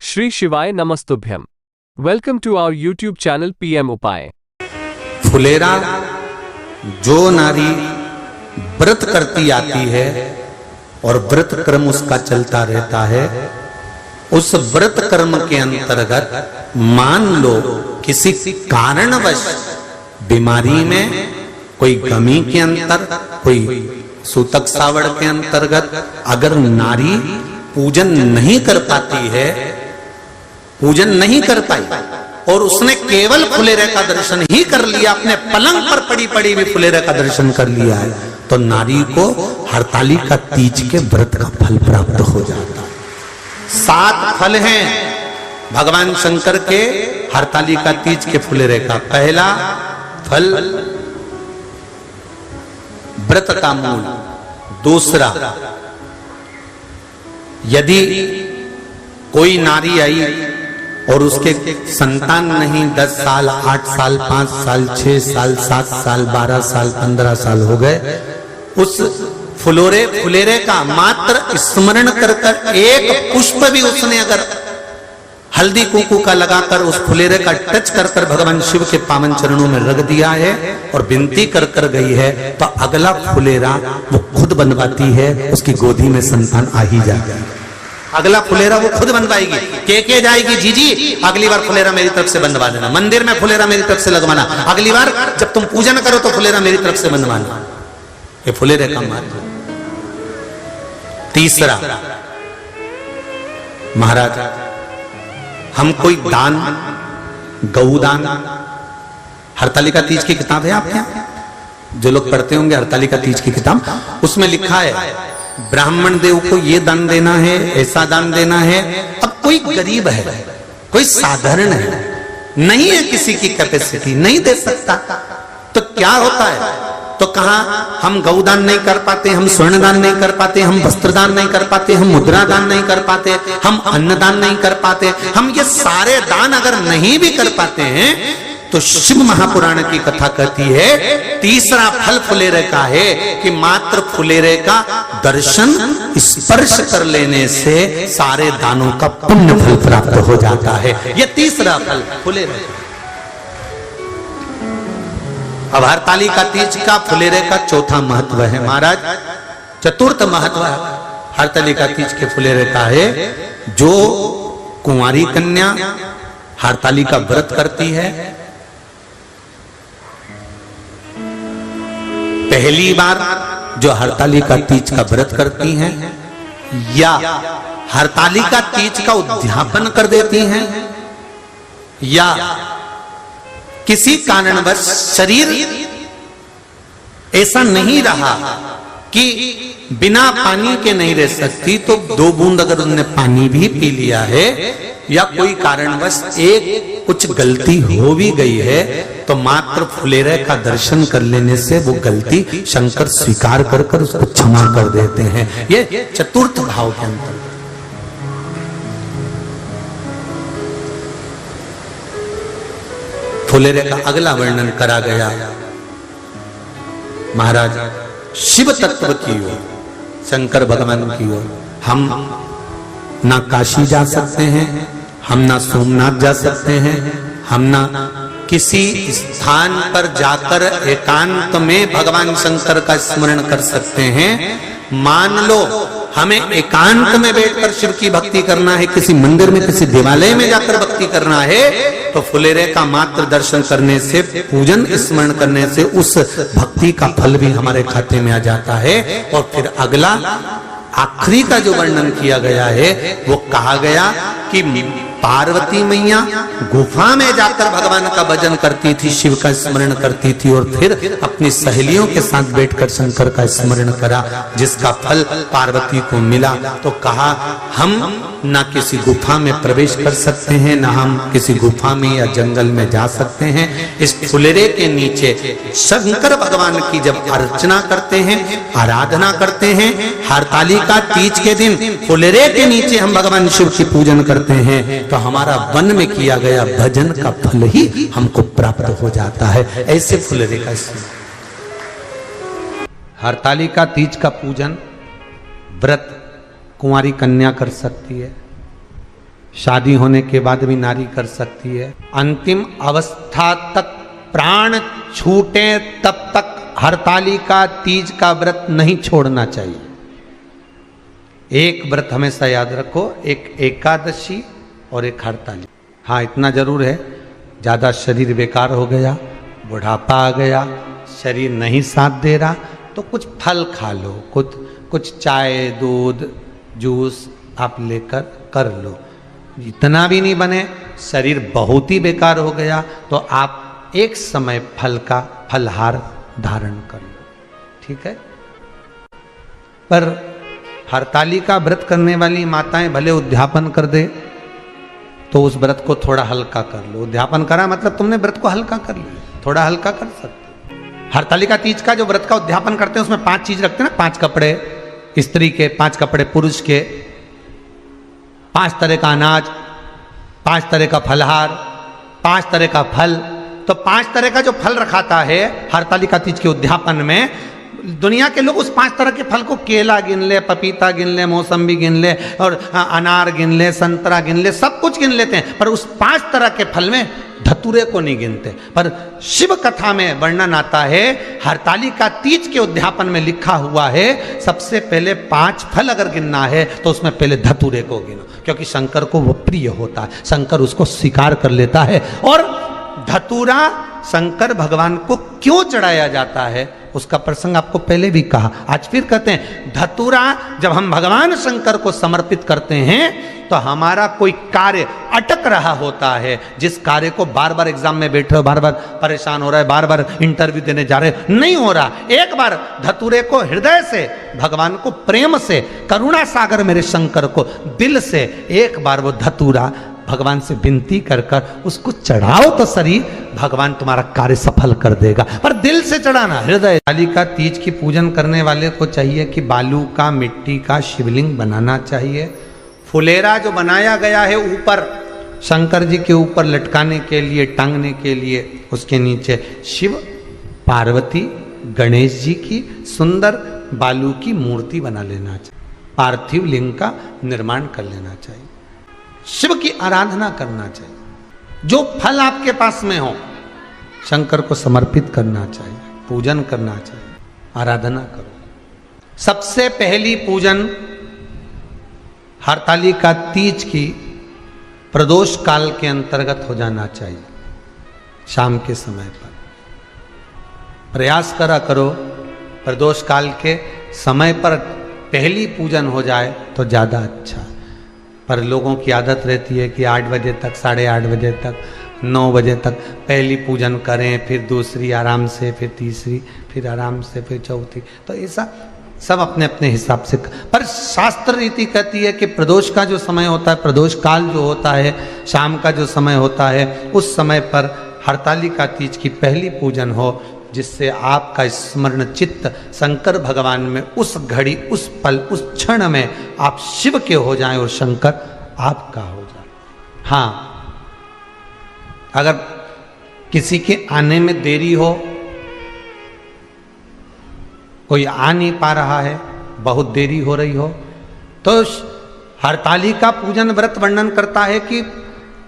श्री शिवाय नमस्तुभ्यम। Welcome to our YouTube channel PM Upay. Phulera जो नारी व्रत करती आती है और व्रत कर्म उसका चलता रहता है, उस व्रत कर्म के अंतर्गत मान लो किसी कारणवश बीमारी में, कोई गमी के अंतर, कोई सूतक सावड़ के अंतर्गत अगर नारी पूजन नहीं कर पाती है, पूजन नहीं कर पाई और उसने केवल फुलेरे का दर्शन ही कर लिया, अपने पलंग पर पड़ी पड़ी भी फुलेरे का दर्शन कर लिया है, तो नारी को हरतालिका तीज के व्रत का फल प्राप्त हो जाता है। 7 फल हैं भगवान शंकर के हरतालिका तीज के फुलेरे का। पहला फल व्रत का मूल। दूसरा, यदि कोई नारी आई और उसके संतान नहीं, 10 साल, 8 साल, 5 साल, 6 साल, 7 साल, 12 साल, 15 साल हो गए, उस फुलेरे का मात्र स्मरण कर कर एक पुष्प भी उसने अगर हल्दी कुकू का लगाकर उस फुलेरे का टच कर कर भगवान शिव के पावन चरणों में रख दिया है और विनती कर कर गई है, तो अगला फुलेरा वो खुद बनवाती है, उसकी गोदी में संतान आ ही जाएगा। अगला फुलेरा वो खुद बनवाएगी, के जाएगी, जी अगली बार फुलेरा मेरी तरफ से बनवा देना, मंदिर में फुलेरा मेरी तरफ से लगवाना, अगली बार जब तुम पूजन करो तो फुलेरा मेरी तरफ से बनवाना। ये फुलेरे का महत्व। तीसरा, महाराज हम कोई दान, गौदान, हरतालिका तीज की किताब है आपके यहाँ, जो लोग पढ़ते होंगे हरतालिका तीज की किताब, उसमें लिखा है ब्राह्मण देव को ये दान देना है, ऐसा दान देना है। अब कोई गरीब है, कोई साधारण है, नहीं है किसी की कैपेसिटी, नहीं दे सकता, तो क्या होता है? तो कहा हम गौदान नहीं कर पाते, हम स्वर्णदान नहीं कर पाते, हम वस्त्रदान नहीं कर पाते, हम मुद्रा दान नहीं कर पाते, हम अन्नदान नहीं कर पाते, हम ये सारे दान अगर नहीं भी कर पाते हैं, तो शिव महापुराण की कथा कहती है तीसरा फल फुलेरे का है कि मात्र फुलेरे का दर्शन, स्पर्श कर लेने से सारे दानों का पुण्य फल प्राप्त हो जाता है। यह तीसरा फल फुलेरे। अब हरतालिका तीज का फुलेरे का चौथा महत्व है महाराज। चतुर्थ महत्व हरतालिका तीज के फुलेरे का है, जो कुंवारी कन्या हरतालिका व्रत करती है, पहली बार जो हरतालिका तीज का व्रत करती हैं या हरतालिका तीज का उद्यापन कर देती हैं, या किसी कारणवश शरीर ऐसा नहीं रहा कि बिना पानी के नहीं रह सकती, तो 2 बूंद अगर उन्होंने पानी भी पी लिया है, या कोई कारणवश एक कुछ गलती हो भी गई है, तो मात्र फुलेरे का दर्शन कर लेने से वो गलती शंकर स्वीकार कर कर उसको क्षमा कर देते हैं। ये चतुर्थ भाव के अंतर। फुलेरे का अगला वर्णन करा गया महाराज शिव तत्व की ओर, शंकर भगवान की ओर। हम ना काशी जा सकते हैं, हम ना सोमनाथ जा सकते हैं, हम ना किसी स्थान पर जाकर एकांत में भगवान शंकर का स्मरण कर सकते हैं। मान लो हमें एकांत में बैठकर शिव की भक्ति करना है, किसी मंदिर में, किसी देवालय में जाकर भक्ति करना है, तो फुलेरे का मात्र दर्शन करने से, पूजन स्मरण करने से उस भक्ति का फल भी हमारे खाते में आ जाता है। और फिर अगला आखिरी का जो वर्णन किया गया है, वो कहा गया कि पार्वती मैया गुफा में जाकर भगवान का भजन करती थी, शिव का स्मरण करती थी, और फिर अपनी सहेलियों के साथ बैठकर शंकर का स्मरण करा, जिसका फल पार्वती को मिला। तो कहा हम ना किसी गुफा में प्रवेश कर सकते हैं, ना हम किसी गुफा में या जंगल में जा सकते हैं। इस फुलेरे के नीचे शंकर भगवान की जब अर्चना करते हैं, आराधना करते हैं, हरतालिका तीज के दिन फुलेरे के नीचे हम भगवान शिव की पूजन करते हैं, तो हमारा वन में किया गया भजन का फल ही हमको प्राप्त हो जाता है। ऐसे फुलेरे का हरतालिका तीज का पूजन व्रत कुंवारी कन्या कर सकती है, शादी होने के बाद भी नारी कर सकती है। अंतिम अवस्था तक प्राण छूटे तब तक हरतालिका तीज का व्रत नहीं छोड़ना चाहिए। एक व्रत हमेशा याद रखो, एक एकादशी और एक हरताली। हाँ, इतना जरूर है, ज़्यादा शरीर बेकार हो गया, बुढ़ापा आ गया, शरीर नहीं साथ दे रहा, तो कुछ फल खा लो, कुछ चाय दूध जूस आप लेकर कर लो। इतना भी नहीं बने, शरीर बहुत ही बेकार हो गया, तो आप एक समय फल का फलहार धारण कर लो, ठीक है। पर हरतालिका व्रत करने वाली माताएं भले उद्यापन कर दे, तो उस व्रत को थोड़ा हल्का कर लो। उद्यापन करा मतलब तुमने व्रत को हल्का कर लिया, थोड़ा हल्का कर सकते हो। हरतालिका तीज का जो व्रत का उद्यापन करते हैं उसमें 5 चीज रखते हैं ना, 5 कपड़े स्त्री के, 5 कपड़े पुरुष के, 5 तरह का अनाज, 5 तरह का फलहार, 5 तरह का फल। तो 5 तरह का जो फल रखाता है हरतालिका तीज के उद्यापन में, दुनिया के लोग उस 5 तरह के फल को, केला गिन ले, पपीता गिन ले, मौसम्बी गिन ले, और अनार गिन ले, संतरा गिन ले, सब कुछ गिन लेते हैं, पर उस 5 तरह के फल में धतूरे को नहीं गिनते। पर शिव कथा में वर्णन आता है, हरतालिका तीज के उद्यापन में लिखा हुआ है, सबसे पहले 5 फल अगर गिनना है तो उसमें पहले धतूरे को गिनो, क्योंकि शंकर को वो प्रिय होता है, शंकर उसको स्वीकार कर लेता है। और धतूरा शंकर भगवान को क्यों चढ़ाया जाता है उसका प्रसंग आपको पहले भी कहा, आज फिर कहते हैं। धतूरा जब हम भगवान शंकर को समर्पित करते हैं तो हमारा कोई कार्य अटक रहा होता है, जिस कार्य को बार बार एग्जाम में बैठे हो, बार बार परेशान हो रहा है, बार बार इंटरव्यू देने जा रहे हो, नहीं हो रहा, एक बार धतूरे को हृदय से, भगवान को प्रेम से, करुणा सागर मेरे शंकर को दिल से एक बार वो धतूरा भगवान से विनती कर कर उसको चढ़ाओ तो सही, भगवान तुम्हारा कार्य सफल कर देगा। पर दिल से चढ़ाना, हृदय। हरतालिका तीज की पूजन करने वाले को चाहिए कि बालू का, मिट्टी का शिवलिंग बनाना चाहिए। फुलेरा जो बनाया गया है ऊपर शंकर जी के ऊपर लटकाने के लिए, टांगने के लिए, उसके नीचे शिव पार्वती गणेश जी की सुंदर बालू की मूर्ति बना लेना चाहिए, पार्थिव लिंग का निर्माण कर लेना चाहिए, शिव की आराधना करना चाहिए। जो फल आपके पास में हो शंकर को समर्पित करना चाहिए, पूजन करना चाहिए, आराधना करो। सबसे पहली पूजन हरतालिका तीज की प्रदोष काल के अंतर्गत हो जाना चाहिए, शाम के समय पर। प्रयास करा करो प्रदोष काल के समय पर पहली पूजन हो जाए तो ज़्यादा अच्छा। पर लोगों की आदत रहती है कि 8 बजे तक, 8:30 बजे तक, 9 बजे तक पहली पूजन करें, फिर दूसरी आराम से, फिर तीसरी, फिर आराम से, फिर चौथी। तो ऐसा सब अपने अपने हिसाब से। पर शास्त्र रीति कहती है कि प्रदोष का जो समय होता है, प्रदोष काल जो होता है, शाम का जो समय होता है, उस समय पर हरतालिका तीज की पहली पूजन हो, जिससे आपका स्मरण चित्त शंकर भगवान में उस घड़ी, उस पल, उस क्षण में आप शिव के हो जाएं और शंकर आपका हो जाए। हाँ, अगर किसी के आने में देरी हो, कोई आ नहीं पा रहा है, बहुत देरी हो रही हो, तो हरतालिका पूजन व्रत वर्णन करता है कि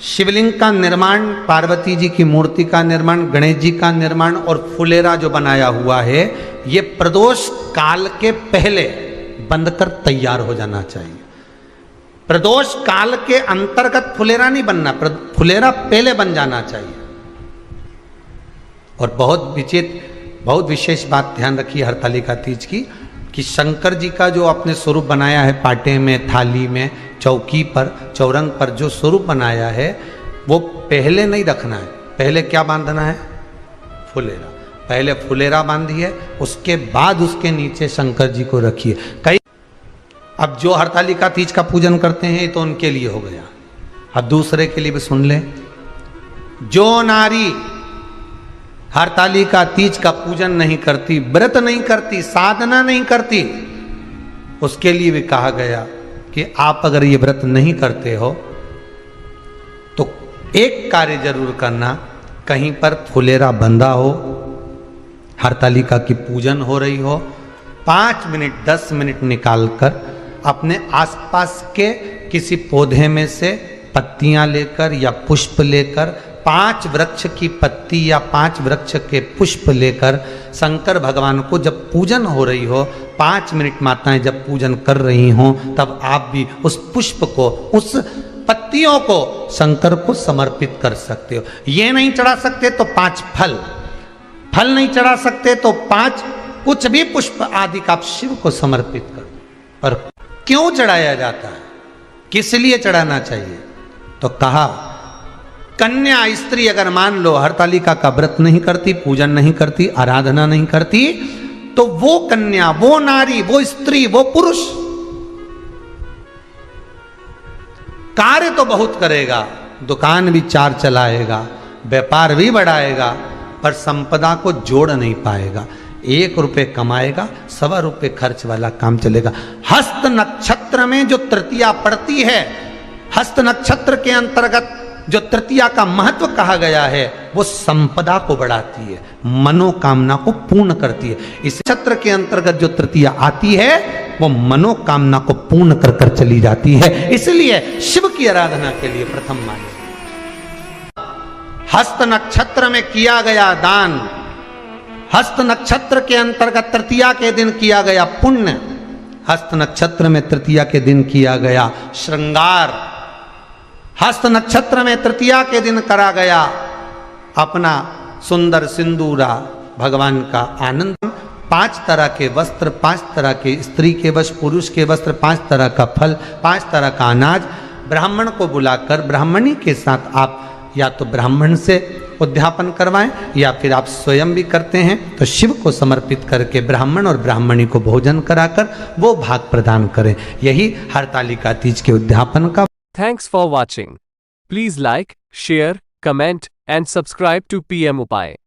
शिवलिंग का निर्माण, पार्वती जी की मूर्ति का निर्माण, गणेश जी का निर्माण और फुलेरा जो बनाया हुआ है, ये प्रदोष काल के पहले बनकर तैयार हो जाना चाहिए। प्रदोष काल के अंतर्गत फुलेरा नहीं बनना, फुलेरा पहले बन जाना चाहिए। और बहुत विशेष बात ध्यान रखिए हरतालिका तीज की, कि शंकर जी का जो अपने स्वरूप बनाया है, पाटे में, थाली में, चौकी पर, चौरंग पर जो स्वरूप बनाया है, वो पहले नहीं रखना है। पहले क्या बांधना है? फुलेरा। पहले फुलेरा बांधिए, उसके बाद उसके नीचे शंकर जी को रखिए। कई अब जो हरतालिका तीज का पूजन करते हैं तो उनके लिए हो गया, अब दूसरे के लिए भी सुन ले। जो नारी हरतालिका तीज का पूजन नहीं करती, व्रत नहीं करती, साधना नहीं करती, उसके लिए भी कहा गया कि आप अगर ये व्रत नहीं करते हो तो एक कार्य जरूर करना, कहीं पर फुलेरा बंधा हो, हरतालिका की पूजन हो रही हो, 5 मिनट 10 मिनट निकालकर अपने आसपास के किसी पौधे में से पत्तियां लेकर या पुष्प लेकर, 5 वृक्ष की पत्ती या 5 वृक्ष के पुष्प लेकर शंकर भगवान को जब पूजन हो रही हो, 5 मिनट माताएं जब पूजन कर रही हों, तब आप भी उस पुष्प को, उस पत्तियों को शंकर को समर्पित कर सकते हो। ये नहीं चढ़ा सकते तो 5 फल नहीं चढ़ा सकते तो 5 कुछ भी पुष्प आदि का आप शिव को समर्पित करो। पर क्यों चढ़ाया जाता है, किस लिए चढ़ाना चाहिए? तो कहा कन्या स्त्री अगर मान लो हरतालिका का व्रत नहीं करती, पूजन नहीं करती, आराधना नहीं करती, तो वो कन्या, वो नारी, वो स्त्री, वो पुरुष कार्य तो बहुत करेगा, दुकान भी 4 चलाएगा, व्यापार भी बढ़ाएगा, पर संपदा को जोड़ नहीं पाएगा। 1 रुपये कमाएगा, 1.25 रुपये खर्च वाला काम चलेगा। हस्त नक्षत्र में जो तृतीया पड़ती है, हस्त नक्षत्र के अंतर्गत जो तृतीया का महत्व कहा गया है, वो संपदा को बढ़ाती है, मनोकामना को पूर्ण करती है। इस नक्षत्र के अंतर्गत जो तृतीया आती है, वो मनोकामना को पूर्ण कर कर चली जाती है। इसलिए शिव की आराधना के लिए प्रथम माने हस्त नक्षत्र में किया गया दान, हस्त नक्षत्र के अंतर्गत तृतीया के दिन किया गया पुण्य, हस्त नक्षत्र में तृतीया के दिन किया गया श्रृंगार, हस्त नक्षत्र में तृतीया के दिन करा गया अपना सुंदर सिंदूरा, भगवान का आनंद, 5 तरह के वस्त्र, 5 तरह के स्त्री के वस्त्र, पुरुष के वस्त्र, 5 तरह का फल, 5 तरह का अनाज, ब्राह्मण को बुलाकर ब्राह्मणी के साथ आप या तो ब्राह्मण से उद्यापन करवाएं या फिर आप स्वयं भी करते हैं तो शिव को समर्पित करके ब्राह्मण और ब्राह्मणी को भोजन कराकर वो भाग प्रदान करें। यही हरतालिका तीज के उद्यापन का। Thanks for watching. Please like, share, comment and subscribe to PM Upay.